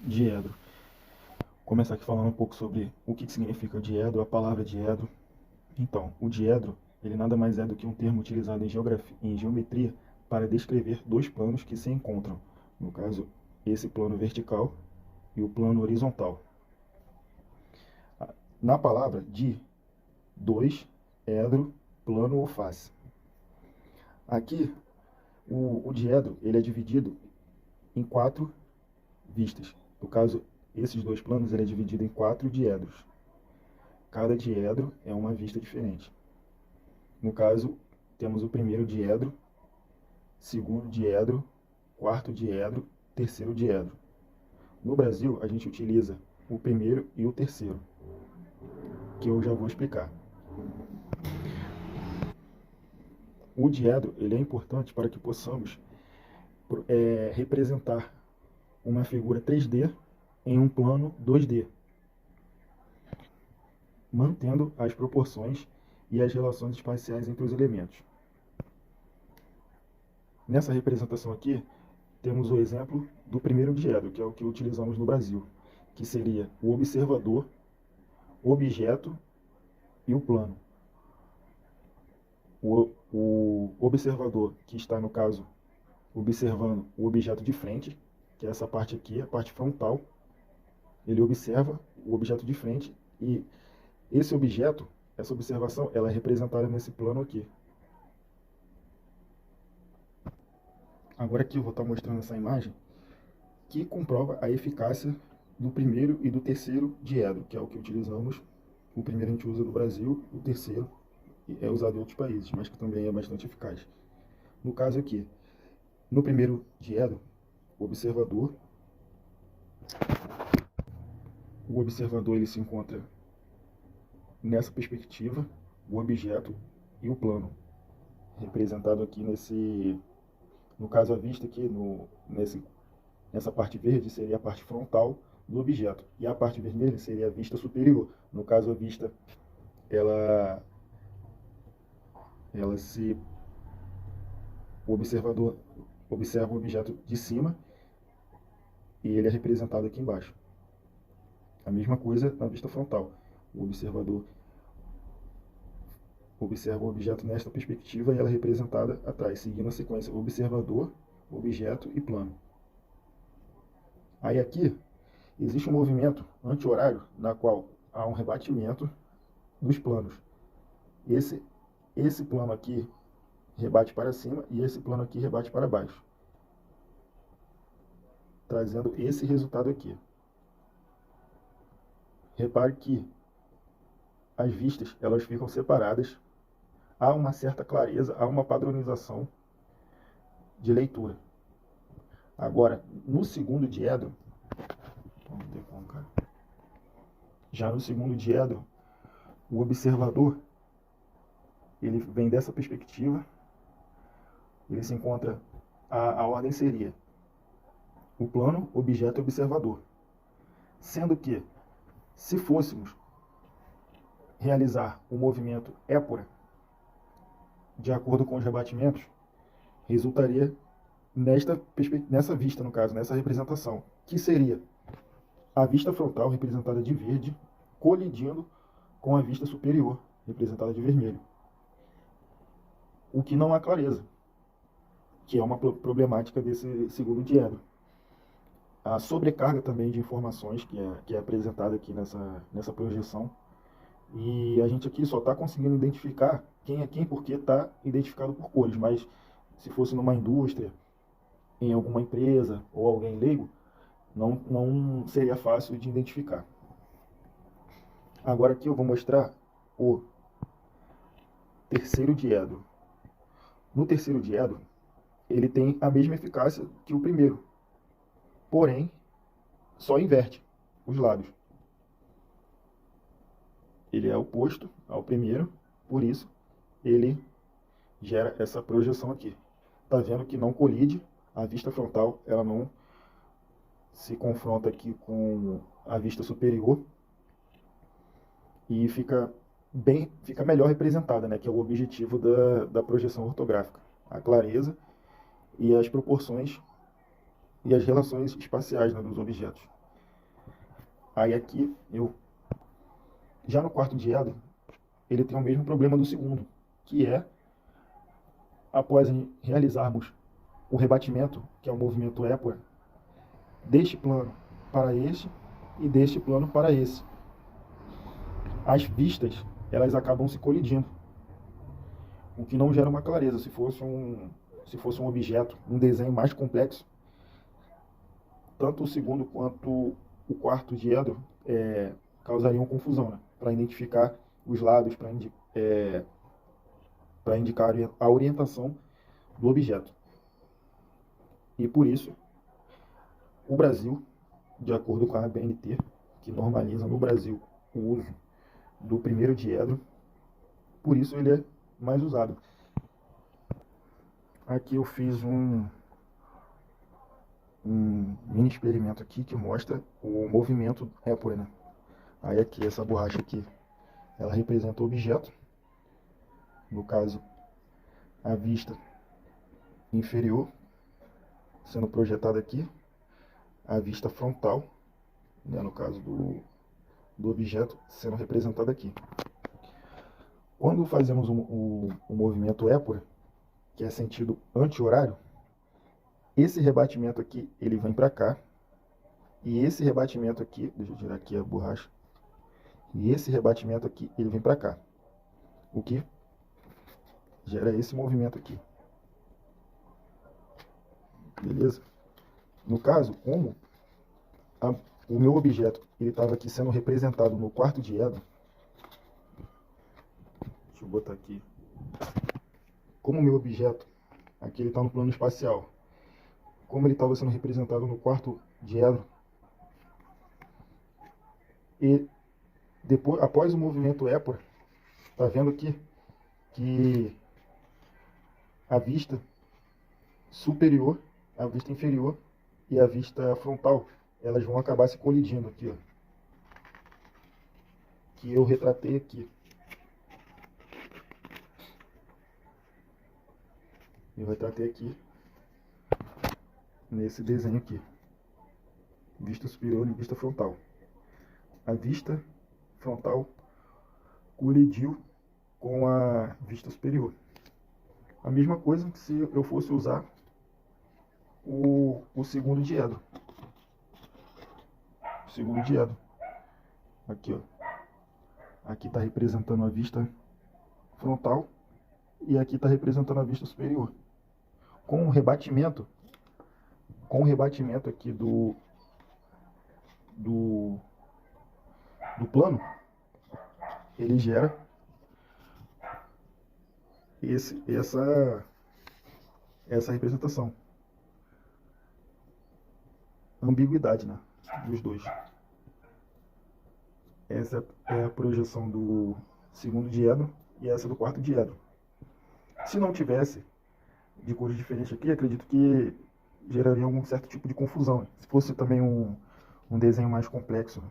Diedro. Vou começar aqui falando um pouco sobre o que significa diedro, a palavra diedro. Então, o diedro, ele nada mais é do que um termo utilizado em geometria para descrever dois planos que se encontram. No caso, esse plano vertical e o plano horizontal. Na palavra di, dois, edro, plano ou face. Aqui, o diedro ele é dividido em quatro vistas. No caso, esses dois planos ele é dividido em quatro diedros. Cada diedro é uma vista diferente. No caso, temos o primeiro diedro, segundo diedro, quarto diedro, terceiro diedro. No Brasil, a gente utiliza o primeiro e o terceiro, que eu já vou explicar. O diedro ele é importante para que possamos representar uma figura 3D em um plano 2D, mantendo as proporções e as relações espaciais entre os elementos. Nessa representação aqui, temos o exemplo do primeiro diedro, que é o que utilizamos no Brasil, que seria o observador, o objeto e o plano. O observador, que está, no caso, observando o objeto de frente, que é essa parte aqui, a parte frontal, ele observa o objeto de frente e esse objeto, essa observação, ela é representada nesse plano aqui. Agora aqui eu vou estar mostrando essa imagem que comprova a eficácia do primeiro e do terceiro diedro, que é o que utilizamos. O primeiro a gente usa no Brasil, o terceiro é usado em outros países, mas que também é bastante eficaz. No caso aqui, no primeiro diedro, o observador ele se encontra nessa perspectiva, o objeto e o plano, representado aqui no caso a vista aqui, nessa parte verde seria a parte frontal do objeto, e a parte vermelha seria a vista superior. No caso a vista, o observador observa o objeto de cima e ele é representado aqui embaixo. A mesma coisa na vista frontal. O observador observa o objeto nesta perspectiva e ela é representada atrás, seguindo a sequência observador, objeto e plano. Aí aqui existe um movimento anti-horário na qual há um rebatimento dos planos. Esse plano aqui rebate para cima e esse plano aqui rebate para baixo, trazendo esse resultado aqui. Repare que as vistas elas ficam separadas, há uma certa clareza, há uma padronização de leitura. Agora, no segundo diedro, já no segundo diedro, o observador ele vem dessa perspectiva, ele se encontra, a ordem seria o plano, objeto e observador. Sendo que, se fôssemos realizar o movimento épora, de acordo com os rebatimentos, resultaria nessa vista, no caso, nessa representação, que seria a vista frontal, representada de verde, colidindo com a vista superior, representada de vermelho. O que não há clareza, que é uma problemática desse segundo diedro. A sobrecarga também de informações que é apresentada aqui nessa projeção. E a gente aqui só está conseguindo identificar quem é quem porque está identificado por cores, mas se fosse numa indústria, em alguma empresa ou alguém leigo, não seria fácil de identificar. Agora aqui eu vou mostrar o terceiro diedro. No terceiro diedro, ele tem a mesma eficácia que o primeiro, porém, só inverte os lados. Ele é oposto ao primeiro, por isso ele gera essa projeção aqui. Está vendo que não colide, a vista frontal ela não se confronta aqui com a vista superior e fica melhor representada, né, que é o objetivo da projeção ortográfica, a clareza e as proporções e as relações espaciais, né, dos objetos. Aí aqui, já no quarto diedro, ele tem o mesmo problema do segundo, que é, após realizarmos o rebatimento, que é o movimento épora, deste plano para este e deste plano para esse, as vistas, elas acabam se colidindo, o que não gera uma clareza. Se fosse um objeto, um desenho mais complexo, tanto o segundo quanto o quarto diedro causariam confusão, né? Para identificar os lados, para indicar a orientação do objeto. E por isso, o Brasil, de acordo com a ABNT, que normaliza no Brasil o uso do primeiro diedro, por isso ele é mais usado. Aqui eu fiz um mini experimento aqui que mostra o movimento épora, né? Aí aqui, essa borracha aqui, ela representa o objeto, no caso, a vista inferior, sendo projetada aqui, a vista frontal, né, no caso do objeto, sendo representada aqui. Quando fazemos o movimento épora, que é sentido anti-horário, esse rebatimento aqui, ele vem para cá, e esse rebatimento aqui, deixa eu tirar aqui a borracha, e esse rebatimento aqui, ele vem para cá, o que gera esse movimento aqui. Beleza? No caso, como o meu objeto ele estava aqui sendo representado no quarto diedro, deixa eu botar aqui, como o meu objeto aqui ele está no plano espacial, como ele estava sendo representado no quarto diedro, e depois, após o movimento épora, tá vendo aqui que a vista superior, a vista inferior e a vista frontal, elas vão acabar se colidindo aqui, ó, que eu retratei aqui. Eu retratei aqui nesse desenho aqui, vista superior e vista frontal. A vista frontal colidiu com a vista superior. A mesma coisa que se eu fosse usar o segundo diedro. O segundo diedro. Aqui, ó. Aqui está representando a vista frontal e aqui está representando a vista superior. Com o rebatimento aqui do plano, ele gera essa representação, ambiguidade, né, dos dois. Essa é a projeção do segundo diedro e essa do quarto diedro. Se não tivesse de cores diferentes aqui, acredito que geraria algum certo tipo de confusão. Se fosse também um desenho mais complexo,